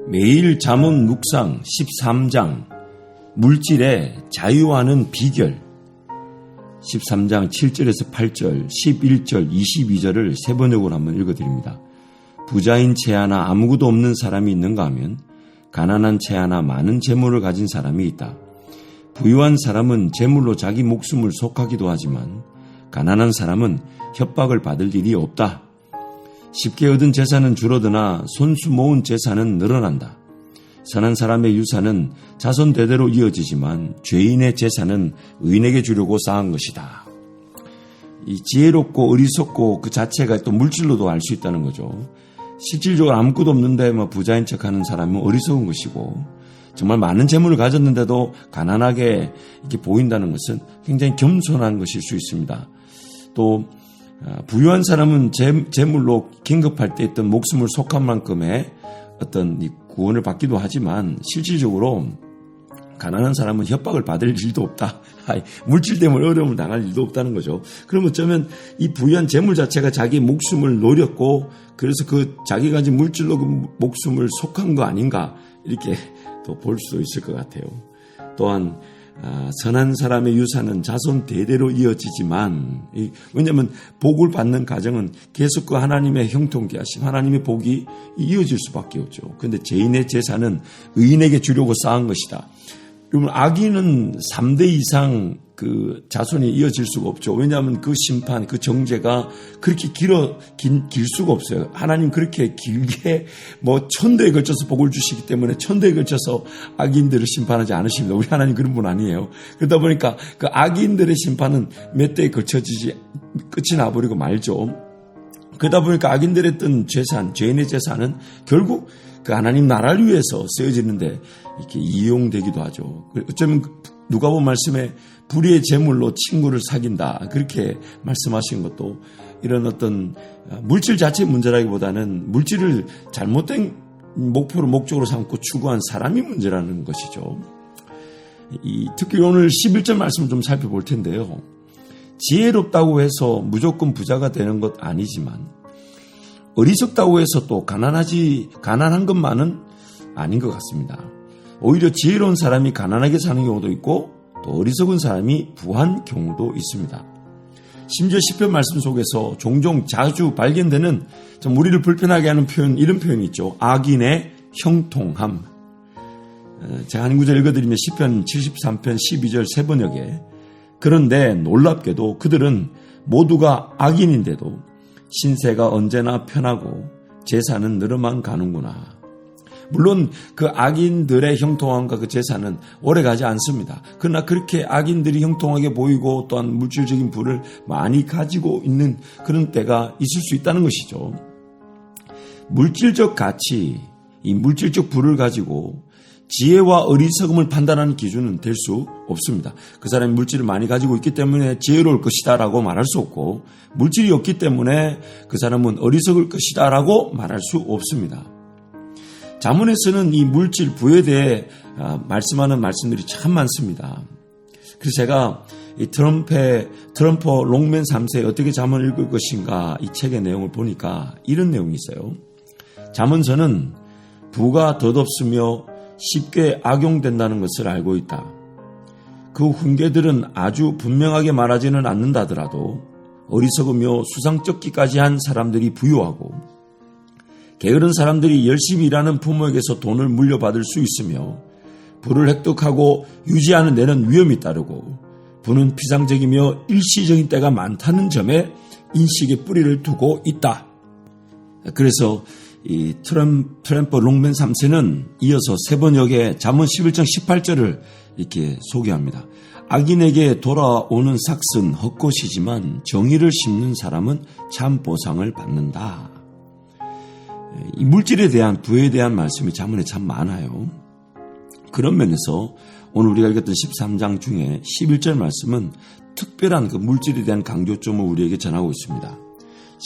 매일 잠언 묵상 13장 물질의 자유하는 비결 13장 7절에서 8절, 11절, 22절을 세 번역으로 한번 읽어드립니다. 부자인 채 하나 아무것도 없는 사람이 있는가 하면 가난한 채 하나 많은 재물을 가진 사람이 있다. 부유한 사람은 재물로 자기 목숨을 속하기도 하지만 가난한 사람은 협박을 받을 일이 없다. 쉽게 얻은 재산은 줄어드나 손수 모은 재산은 늘어난다. 선한 사람의 유산은 자손 대대로 이어지지만 죄인의 재산은 의인에게 주려고 쌓은 것이다. 이 지혜롭고 어리석고 그 자체가 또 물질로도 알 수 있다는 거죠. 실질적으로 아무것도 없는데 부자인 척하는 사람은 어리석은 것이고, 정말 많은 재물을 가졌는데도 가난하게 이렇게 보인다는 것은 굉장히 겸손한 것일 수 있습니다. 또 부유한 사람은 재물로 긴급할 때 있던 목숨을 속한 만큼의 어떤 구원을 받기도 하지만 실질적으로 가난한 사람은 협박을 받을 일도 없다. 물질 때문에 어려움을 당할 일도 없다는 거죠. 그럼 어쩌면 이 부유한 재물 자체가 자기 목숨을 노렸고 그래서 그 자기가 가진 물질로 그 목숨을 속한 거 아닌가 이렇게 또 볼 수도 있을 것 같아요. 또한 선한 사람의 유산은 자손 대대로 이어지지만, 왜냐하면 복을 받는 가정은 계속 그 하나님의 형통케하심, 하나님의 복이 이어질 수밖에 없죠. 그런데 죄인의 재산은 의인에게 주려고 쌓은 것이다. 여러분, 악인은 3대 이상 그 자손이 이어질 수가 없죠. 왜냐하면 그 심판, 그 정죄가 그렇게 길 수가 없어요. 하나님 그렇게 길게 1000대에 걸쳐서 복을 주시기 때문에 1000대에 걸쳐서 악인들을 심판하지 않으십니다. 우리 하나님 그런 분 아니에요. 그러다 보니까 그 악인들의 심판은 몇 대에 걸쳐지지 끝이 나버리고 말죠. 그러다 보니까 악인들의 어떤 재산, 죄인의 재산은 결국 그 하나님 나라를 위해서 쓰여지는데 이렇게 이용되기도 하죠. 어쩌면 누가복음 말씀에 불의의 재물로 친구를 사귄다 그렇게 말씀하신 것도 이런 어떤 물질 자체의 문제라기보다는 물질을 잘못된 목적으로 삼고 추구한 사람이 문제라는 것이죠. 특히 오늘 11절 말씀을 좀 살펴볼 텐데요. 지혜롭다고 해서 무조건 부자가 되는 것 아니지만 어리석다고 해서 또 가난한 것만은 아닌 것 같습니다. 오히려 지혜로운 사람이 가난하게 사는 경우도 있고 또 어리석은 사람이 부한 경우도 있습니다. 심지어 시편 말씀 속에서 종종 자주 발견되는 좀 우리를 불편하게 하는 표현, 이런 표현이 있죠. 악인의 형통함. 제가 한 구절 읽어드리면 시편 73편 12절 세 번역에, 그런데 놀랍게도 그들은 모두가 악인인데도 신세가 언제나 편하고 재산은 늘어만 가는구나. 물론 그 악인들의 형통함과 그 재산은 오래가지 않습니다. 그러나 그렇게 악인들이 형통하게 보이고 또한 물질적인 부를 많이 가지고 있는 그런 때가 있을 수 있다는 것이죠. 물질적 가치, 이 물질적 부를 가지고 지혜와 어리석음을 판단하는 기준은 될 수 없습니다. 그 사람이 물질을 많이 가지고 있기 때문에 지혜로울 것이다 라고 말할 수 없고, 물질이 없기 때문에 그 사람은 어리석을 것이다 라고 말할 수 없습니다. 잠언에서는 이 물질 부에 대해 말씀하는 말씀들이 참 많습니다. 그래서 제가 이 트럼퍼 롱맨 3세에 어떻게 잠언을 읽을 것인가 이 책의 내용을 보니까 이런 내용이 있어요. 잠언서는 부가 덧없으며 쉽게 악용된다는 것을 알고 있다. 그 훈계들은 아주 분명하게 말하지는 않는다더라도 어리석으며 수상쩍기까지 한 사람들이 부유하고, 게으른 사람들이 열심히 일하는 부모에게서 돈을 물려받을 수 있으며, 부를 획득하고 유지하는 데는 위험이 따르고, 부는 피상적이며 일시적인 때가 많다는 점에 인식의 뿌리를 두고 있다. 그래서 이 트럼퍼 롱맨 3세는 이어서 세 번역의 잠언 11장 18절을 이렇게 소개합니다. 악인에게 돌아오는 삭은 헛것이지만 정의를 심는 사람은 참 보상을 받는다. 이 물질에 대한 부에 대한 말씀이 잠언에 참 많아요. 그런 면에서 오늘 우리가 읽었던 13장 중에 11절 말씀은 특별한 그 물질에 대한 강조점을 우리에게 전하고 있습니다.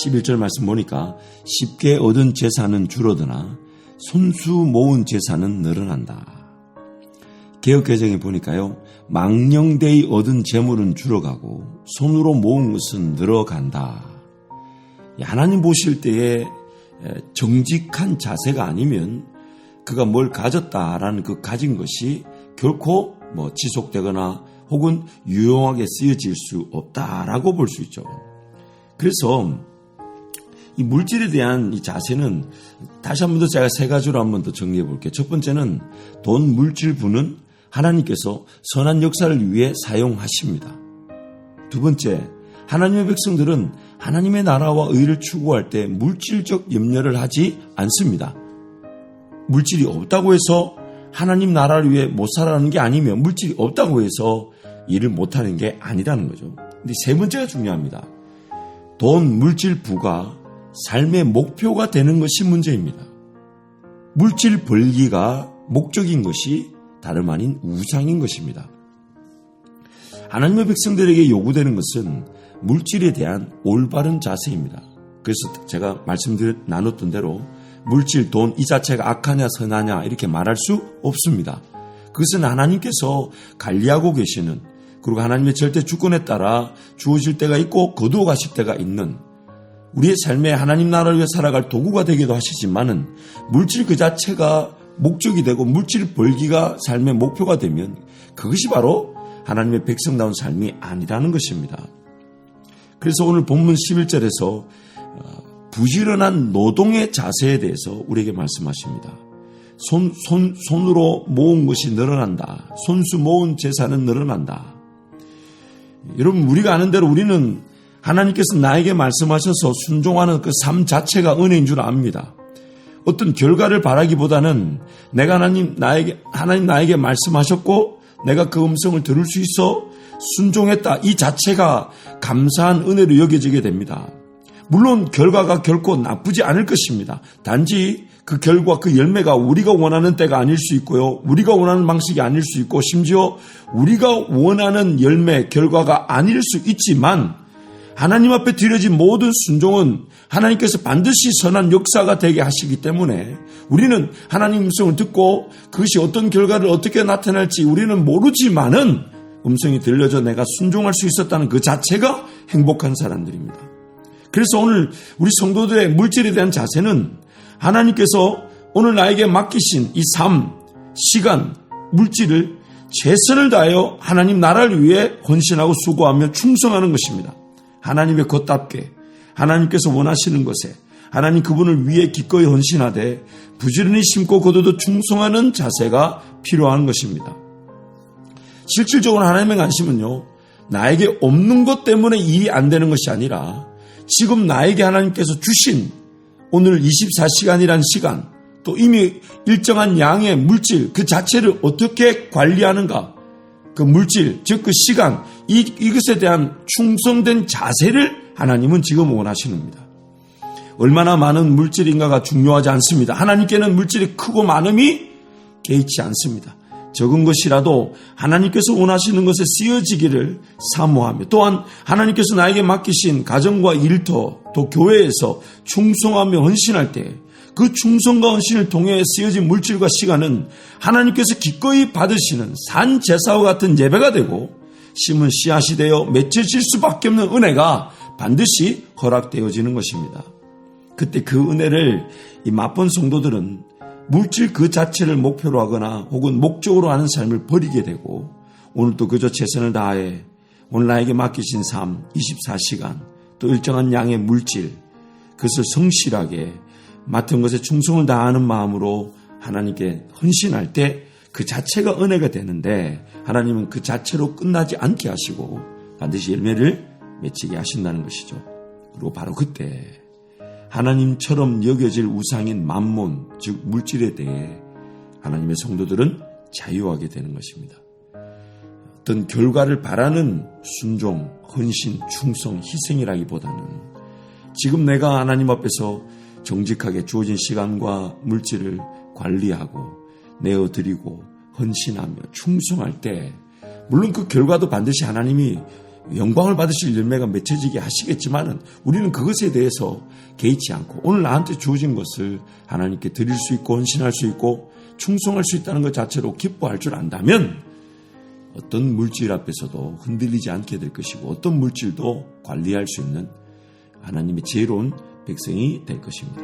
11절 말씀 보니까 쉽게 얻은 재산은 줄어드나 손수 모은 재산은 늘어난다. 개역개정에 보니까요, 망령되이 얻은 재물은 줄어가고 손으로 모은 것은 늘어간다. 하나님 보실 때에 정직한 자세가 아니면 그가 뭘 가졌다라는 그 가진 것이 결코 지속되거나 혹은 유용하게 쓰여질 수 없다라고 볼 수 있죠. 그래서 이 물질에 대한 이 자세는 다시 한 번 더 제가 세 가지로 한 번 더 정리해 볼게요. 첫 번째는 돈, 물질, 부는 하나님께서 선한 역사를 위해 사용하십니다. 두 번째, 하나님의 백성들은 하나님의 나라와 의를 추구할 때 물질적 염려를 하지 않습니다. 물질이 없다고 해서 하나님 나라를 위해 못 살아가는 게 아니며 물질이 없다고 해서 일을 못하는 게 아니라는 거죠. 근데 세 번째가 중요합니다. 돈, 물질, 부가 삶의 목표가 되는 것이 문제입니다. 물질 벌기가 목적인 것이 다름 아닌 우상인 것입니다. 하나님의 백성들에게 요구되는 것은 물질에 대한 올바른 자세입니다. 그래서 제가 나눴던 대로 물질, 돈 이 자체가 악하냐 선하냐 이렇게 말할 수 없습니다. 그것은 하나님께서 관리하고 계시는, 그리고 하나님의 절대 주권에 따라 주어질 때가 있고 거두어 가실 때가 있는, 우리의 삶에 하나님 나라를 위해 살아갈 도구가 되기도 하시지만은 물질 그 자체가 목적이 되고 물질 벌기가 삶의 목표가 되면 그것이 바로 하나님의 백성다운 삶이 아니라는 것입니다. 그래서 오늘 본문 11절에서 부지런한 노동의 자세에 대해서 우리에게 말씀하십니다. 손으로 모은 것이 늘어난다. 손수 모은 재산은 늘어난다. 여러분, 우리가 아는 대로 우리는 하나님께서 나에게 말씀하셔서 순종하는 그 삶 자체가 은혜인 줄 압니다. 어떤 결과를 바라기보다는 하나님 나에게 말씀하셨고 내가 그 음성을 들을 수 있어 순종했다. 이 자체가 감사한 은혜로 여겨지게 됩니다. 물론 결과가 결코 나쁘지 않을 것입니다. 단지 그 결과, 그 열매가 우리가 원하는 때가 아닐 수 있고요. 우리가 원하는 방식이 아닐 수 있고, 심지어 우리가 원하는 열매, 결과가 아닐 수 있지만 하나님 앞에 드려진 모든 순종은 하나님께서 반드시 선한 역사가 되게 하시기 때문에 우리는 하나님 음성을 듣고 그것이 어떤 결과를 어떻게 나타날지 우리는 모르지만은 음성이 들려져 내가 순종할 수 있었다는 그 자체가 행복한 사람들입니다. 그래서 오늘 우리 성도들의 물질에 대한 자세는 하나님께서 오늘 나에게 맡기신 이 삶, 시간, 물질을 최선을 다하여 하나님 나라를 위해 헌신하고 수고하며 충성하는 것입니다. 하나님의 것답게 하나님께서 원하시는 것에 하나님 그분을 위해 기꺼이 헌신하되 부지런히 심고 거두어 충성하는 자세가 필요한 것입니다. 실질적으로 하나님의 관심은요, 나에게 없는 것 때문에 일이 안 되는 것이 아니라 지금 나에게 하나님께서 주신 오늘 24시간이라는 시간, 또 이미 일정한 양의 물질 그 자체를 어떻게 관리하는가, 그 물질, 즉 그 시간, 이것에 대한 충성된 자세를 하나님은 지금 원하시는 겁니다. 얼마나 많은 물질인가가 중요하지 않습니다. 하나님께는 물질이 크고 많음이 개의치 않습니다. 적은 것이라도 하나님께서 원하시는 것에 쓰여지기를 사모하며, 또한 하나님께서 나에게 맡기신 가정과 일터, 또 교회에서 충성하며 헌신할 때 그 충성과 헌신을 통해 쓰여진 물질과 시간은 하나님께서 기꺼이 받으시는 산 제사와 같은 예배가 되고 심은 씨앗이 되어 맺혀질 수밖에 없는 은혜가 반드시 허락되어지는 것입니다. 그때 그 은혜를 이 맛본 성도들은 물질 그 자체를 목표로 하거나 혹은 목적으로 하는 삶을 버리게 되고, 오늘도 그저 최선을 다해 오늘 나에게 맡기신 삶 24시간 또 일정한 양의 물질, 그것을 성실하게 맡은 것에 충성을 다하는 마음으로 하나님께 헌신할 때 그 자체가 은혜가 되는데, 하나님은 그 자체로 끝나지 않게 하시고 반드시 열매를 맺히게 하신다는 것이죠. 그리고 바로 그때 하나님처럼 여겨질 우상인 만몬, 즉 물질에 대해 하나님의 성도들은 자유하게 되는 것입니다. 어떤 결과를 바라는 순종, 헌신, 충성, 희생이라기보다는 지금 내가 하나님 앞에서 정직하게 주어진 시간과 물질을 관리하고 내어드리고 헌신하며 충성할 때, 물론 그 결과도 반드시 하나님이 영광을 받으실 열매가 맺혀지게 하시겠지만은 우리는 그것에 대해서 개의치 않고 오늘 나한테 주어진 것을 하나님께 드릴 수 있고 헌신할 수 있고 충성할 수 있다는 것 자체로 기뻐할 줄 안다면 어떤 물질 앞에서도 흔들리지 않게 될 것이고 어떤 물질도 관리할 수 있는 하나님의 지혜로운 백성이 될 것입니다.